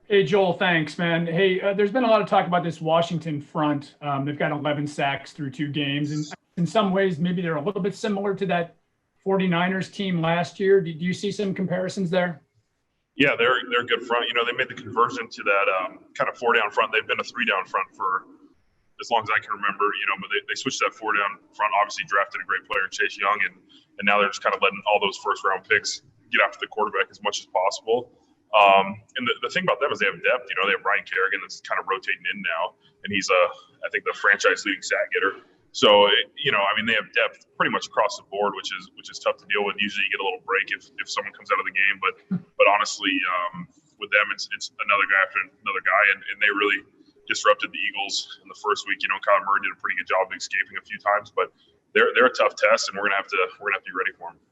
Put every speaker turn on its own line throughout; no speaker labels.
Hey, Joel, thanks, man. Hey, there's been a lot of talk about this Washington front. They've got 11 sacks through 2 games. And in some ways, maybe they're a little bit similar to that 49ers team last year. Do you see some comparisons there?
Yeah, they're a good front. They made the conversion to that kind of four down front. They've been a three down front for as long as I can remember. But they switched that four down front. Obviously, drafted a great player, Chase Young, and now they're just kind of letting all those first round picks get after the quarterback as much as possible. And the thing about them is they have depth. They have Ryan Kerrigan that's kind of rotating in now, and he's I think the franchise leading sack getter. So they have depth pretty much across the board, which is tough to deal with. Usually, you get a little break if someone comes out of the game, but honestly, with them, it's another guy after another guy, and they really disrupted the Eagles in the first week. Kyler Murray did a pretty good job of escaping a few times, but they're a tough test, and we're gonna have to be ready for them.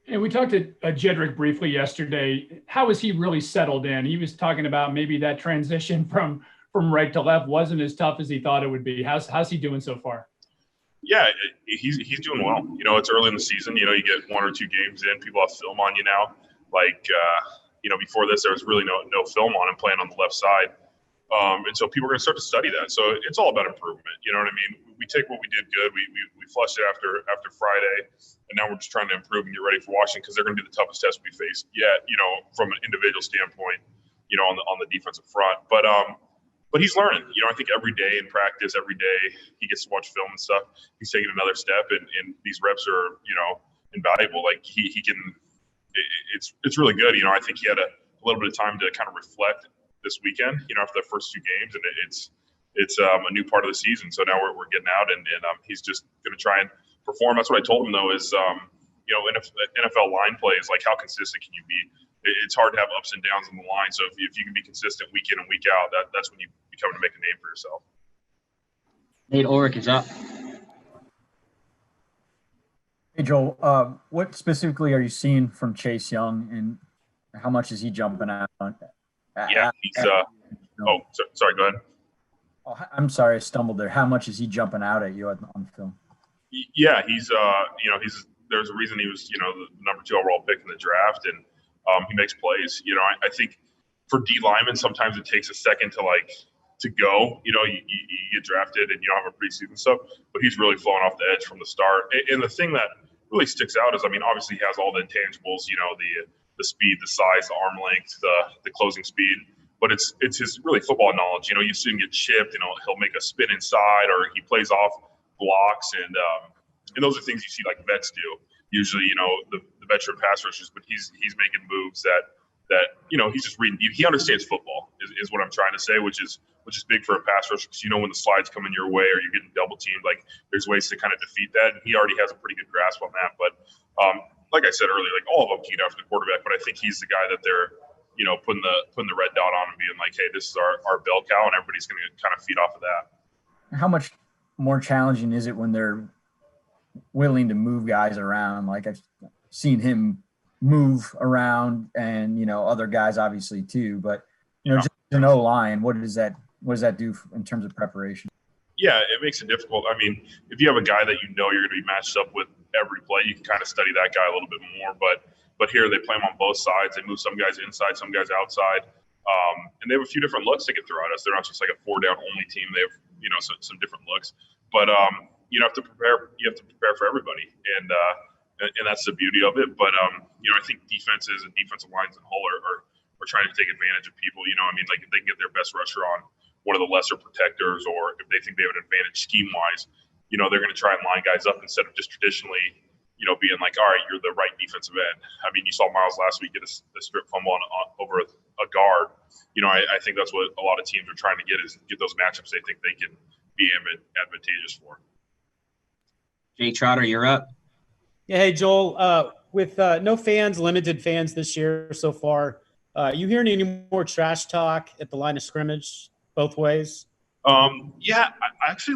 And we talked to Jedrick briefly yesterday. How has he really settled in? He was talking about maybe that transition from right to left wasn't as tough as he thought it would be. How's he doing so far?
Yeah, he's doing well. It's early in the season. You get one or two games in, people have film on you now. Before this, there was really no film on him playing on the left side. And so people are going to start to study that. So it's all about improvement. You know what I mean? We take what we did good. We flushed it after Friday, and now we're just trying to improve and get ready for Washington because they're going to be the toughest test we face yet. From an individual standpoint, on the defensive front. But he's learning. I think every day in practice, every day he gets to watch film and stuff. He's taking another step, and these reps are invaluable. Like he can. It's really good. I think he had a little bit of time to kind of reflect this weekend, after the first two games, and it's a new part of the season. So now we're getting out, and he's just going to try and perform. That's what I told him though is, NFL line plays, like how consistent can you be? It's hard to have ups and downs on the line. So if you can be consistent week in and week out, that's when you become to make a name for yourself.
Nate Ulrich is up.
Hey, Joel, what specifically are you seeing from Chase Young, and how much is he jumping out?
Yeah, he's sorry, go ahead.
Oh, I'm sorry, I stumbled there. How much is he jumping out at you on film?
Yeah, he's there's a reason he was the number 2 overall pick in the draft, and he makes plays. I think for D linemen sometimes it takes a second to go. You get drafted and you don't have a preseason stuff, but he's really flowing off the edge from the start. And the thing that really sticks out is, obviously he has all the intangibles. The speed, the size, the arm length, the closing speed. But it's his really football knowledge. You see him get chipped, he'll make a spin inside, or he plays off blocks, and those are things you see like vets do. Usually, the veteran pass rushers, but he's making moves that he's just reading. He understands football is what I'm trying to say, which is big for a pass rusher, because when the slides coming your way or you're getting double teamed, like there's ways to kind of defeat that, and he already has a pretty good grasp on that. But like I said earlier, like all of them can get after the quarterback, but I think he's the guy that they're putting the red dot on and being like, hey, this is our bell cow, and everybody's going to kind of feed off of that.
How much more challenging is it when they're willing to move guys around? Like I've seen him move around, and other guys obviously too. But just an O-line, what does that do in terms of preparation?
Yeah, it makes it difficult. If you have a guy that you're going to be matched up with every play, you can kind of study that guy a little bit more. But here they play him on both sides. They move some guys inside, some guys outside, and they have a few different looks they can throw at us. They're not just like a 4-down only team. They have some different looks. But you have to prepare. You have to prepare for everybody, and that's the beauty of it. But I think defenses and defensive lines in whole are trying to take advantage of people. Like if they can get their best rusher on one of the lesser protectors, or if they think they have an advantage scheme wise, they're going to try and line guys up instead of just traditionally, being like, all right, you're the right defensive end. You saw Miles last week get a strip fumble over a guard. I think that's what a lot of teams are trying to get those matchups they think they can be advantageous for.
Jay Trotter, you're up.
Yeah, hey, Joel, with no fans, limited fans this year so far, you hearing any more trash talk at the line of scrimmage both ways?
Yeah, I actually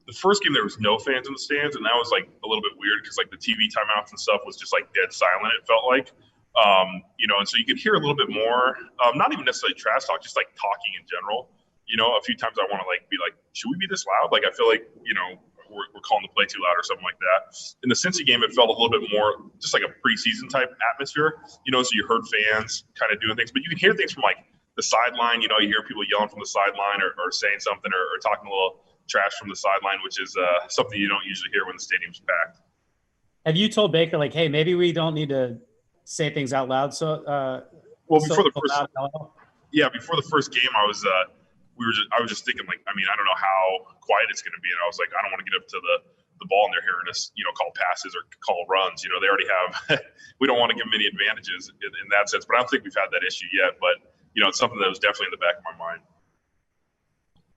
the first game there was no fans in the stands, and that was like a little bit weird because like the TV timeouts and stuff was just like dead silent. It felt like, and so you could hear a little bit more, not even necessarily trash talk, just like talking in general. A few times I want to be like, should we be this loud? Like I feel like we're calling the play too loud or something like that. In the Cincy game, it felt a little bit more just like a preseason type atmosphere. So you heard fans kind of doing things, but you can hear things from like the sideline, you hear people yelling from the sideline or saying something or talking a little trash from the sideline, which is something you don't usually hear when the stadium's packed.
Have you told Baker, like, hey, maybe we don't need to say things out loud?
Before the first game, I was just thinking, like, I don't know how quiet it's going to be, and I was like, I don't want to get up to the ball and they're hearing us, call passes or call runs. They already have. We don't want to give them any advantages in that sense, but I don't think we've had that issue yet. But it's something that was definitely in the back of my mind.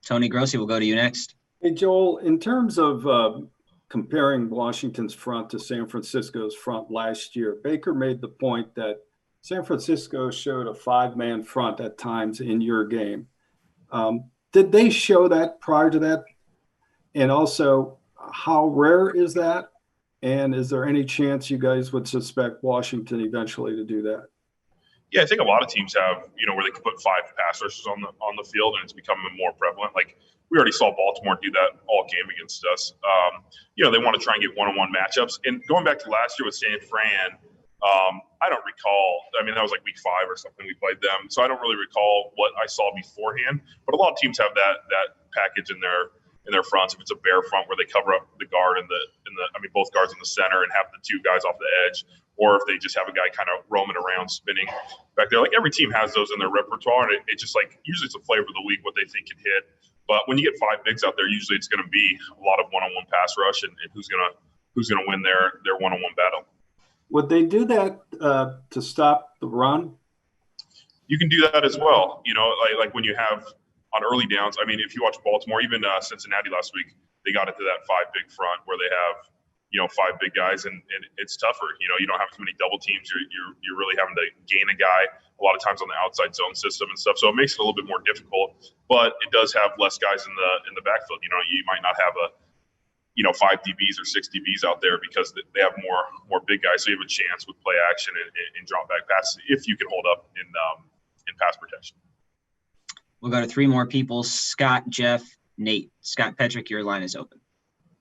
Tony Grossi, we'll go to you next.
Hey, Joel, in terms of comparing Washington's front to San Francisco's front last year, Baker made the point that San Francisco showed a 5-man front at times in your game. Did they show that prior to that? And also, how rare is that? And is there any chance you guys would suspect Washington eventually to do that?
Yeah, I think a lot of teams have, where they can put 5 pass rushers on the field, and it's becoming more prevalent. Like, we already saw Baltimore do that all game against us. They want to try and get one-on-one matchups. And going back to last year with San Fran, I don't recall. That was like week 5 or something we played them, so I don't really recall what I saw beforehand. But a lot of teams have that package in their fronts. If it's a bear front where they cover up the guard and both guards in the center and have the 2 guys off the edge, or if they just have a guy kind of roaming around, spinning back there. Like, every team has those in their repertoire, and it's just like, usually it's a flavor of the week what they think can hit. But when you get 5 bigs out there, usually it's going to be a lot of one-on-one pass rush and who's gonna win their one-on-one battle.
Would they do that to stop the run?
You can do that as well. Like when you have on early downs. If you watch Baltimore, even Cincinnati last week, they got into that 5 big front where they have 5 big guys, and it's tougher. You don't have too many double teams. You're really having to gain a guy a lot of times on the outside zone system and stuff. So it makes it a little bit more difficult, but it does have less guys in the backfield. You might not have a 5 DBs or 6 DBs out there because they have more big guys. So you have a chance with play action and drop back passes if you can hold up in pass protection.
We'll go to 3 more people. Scott, Jeff, Nate. Scott Petrick, your line is open.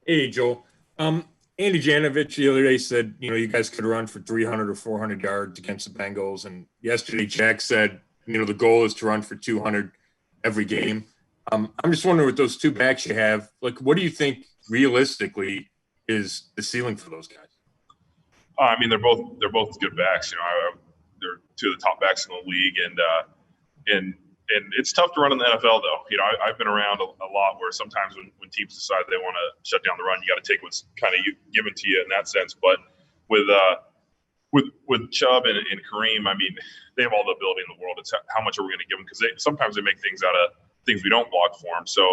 Hey, Joel. Andy Janovich the other day said, you guys could run for 300 or 400 yards against the Bengals. And yesterday, Jack said, the goal is to run for 200 every game. I'm just wondering, with those 2 backs you have, like, what do you think realistically is the ceiling for those guys?
They're both good backs. They're 2 of the top backs in the league, and it's tough to run in the NFL, though. I've been around a lot where sometimes when teams decide they want to shut down the run, you got to take what's kind of given to you in that sense. But with Chubb and Kareem, they have all the ability in the world. It's how much are we going to give them? Because sometimes they make things out of things we don't block for them. So,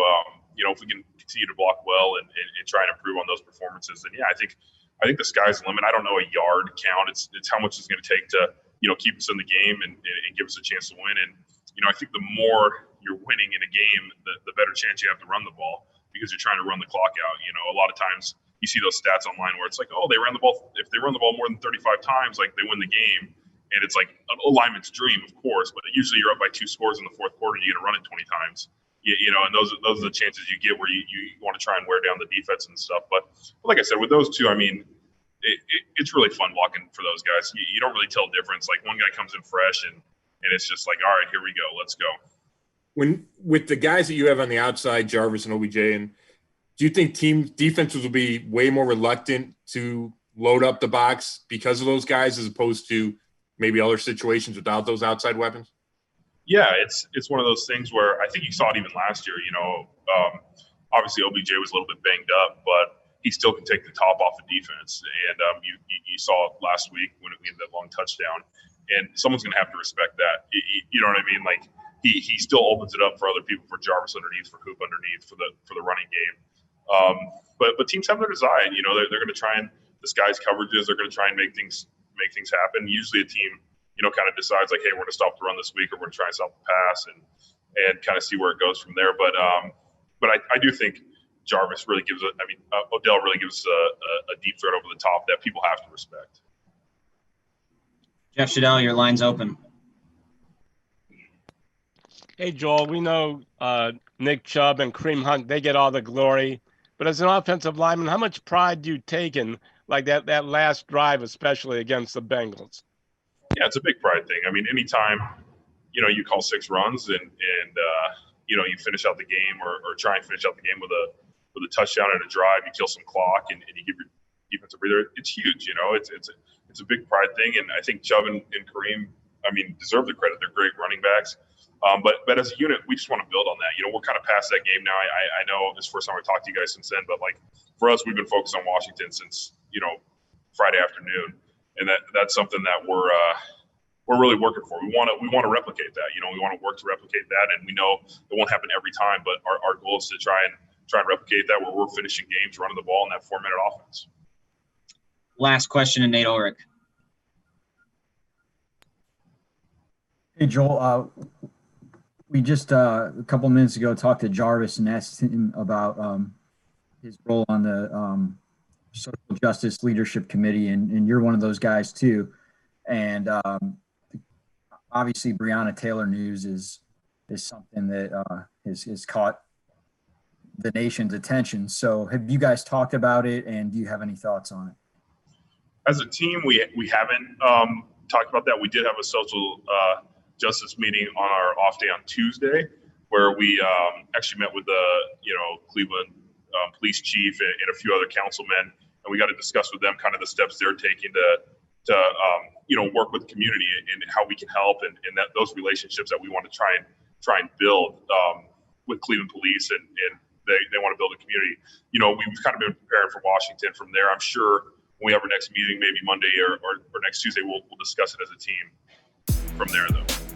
if we can continue to block well and try and improve on those performances, then yeah, I think the sky's the limit. I don't know a yard count. It's how much it's going to take to keep us in the game and give us a chance to win. And I think the more you're winning in a game, the better chance you have to run the ball because you're trying to run the clock out. A lot of times you see those stats online where it's like, oh, they ran the ball. If they run the ball more than 35 times, like, they win the game. And it's like an lineman's dream, of course, but usually you're up by 2 scores in the 4th quarter and you're going to run it 20 times. And those are the chances you get where you want to try and wear down the defense and stuff. But like I said, with those 2, it's really fun walking for those guys. You don't really tell difference. Like, one guy comes in fresh and it's just like, all right, here we go. Let's go.
With the guys that you have on the outside, Jarvis and OBJ, and do you think team defenses will be way more reluctant to load up the box because of those guys as opposed to maybe other situations without those outside weapons?
Yeah, it's one of those things where I think you saw it even last year. Obviously OBJ was a little bit banged up, but he still can take the top off of defense. And you saw it last week when we had that long touchdown. And someone's going to have to respect that. You know what I mean? Like, he still opens it up for other people, for Jarvis underneath, for Hoop underneath, for the running game. But teams have their design. They're going to try and disguise coverages. They're going to try and make things happen. Usually a team, kind of decides like, hey, we're going to stop the run this week, or we're going to try and stop the pass, and kind of see where it goes from there. But I do think Jarvis really gives Odell really gives a deep threat over the top that people have to respect.
Jeff Shadell, your line's open.
Hey, Joel, we know Nick Chubb and Kareem Hunt, they get all the glory. But as an offensive lineman, how much pride do you take in, like, that last drive, especially against the Bengals?
Yeah, it's a big pride thing. Anytime, you call 6 runs and you finish out the game or try and finish out the game with a touchdown and a drive. You kill some clock and you give your defensive breather. It's huge. It's a big pride thing. And I think Chubb and Kareem, deserve the credit. They're great running backs. But as a unit, we just want to build on that. We're kind of past that game now. I know this is the first time I talked to you guys since then, but like for us, we've been focused on Washington since, Friday afternoon. And that's something that we're really working for. We want to replicate that. We want to work to replicate that. And we know it won't happen every time, but our goal is to try and replicate that where we're finishing games, running the ball in that 4-minute offense.
Last question to Nate Ulrich.
Hey, Joel, we just a couple minutes ago talked to Jarvis and asked him about his role on the Social Justice Leadership Committee, and you're one of those guys too. And obviously, Breonna Taylor news is something that has caught the nation's attention. So, have you guys talked about it, and do you have any thoughts on it?
As a team, we haven't talked about that. We did have a social justice meeting on our off day on Tuesday, where we actually met with the Cleveland police chief and a few other councilmen, and we got to discuss with them kind of the steps they're taking to work with the community and how we can help and that those relationships that we want to try and build with Cleveland police and they want to build a community. We've kind of been preparing for Washington from there. I'm sure when we have our next meeting, maybe Monday or next Tuesday, we'll discuss it as a team from there though.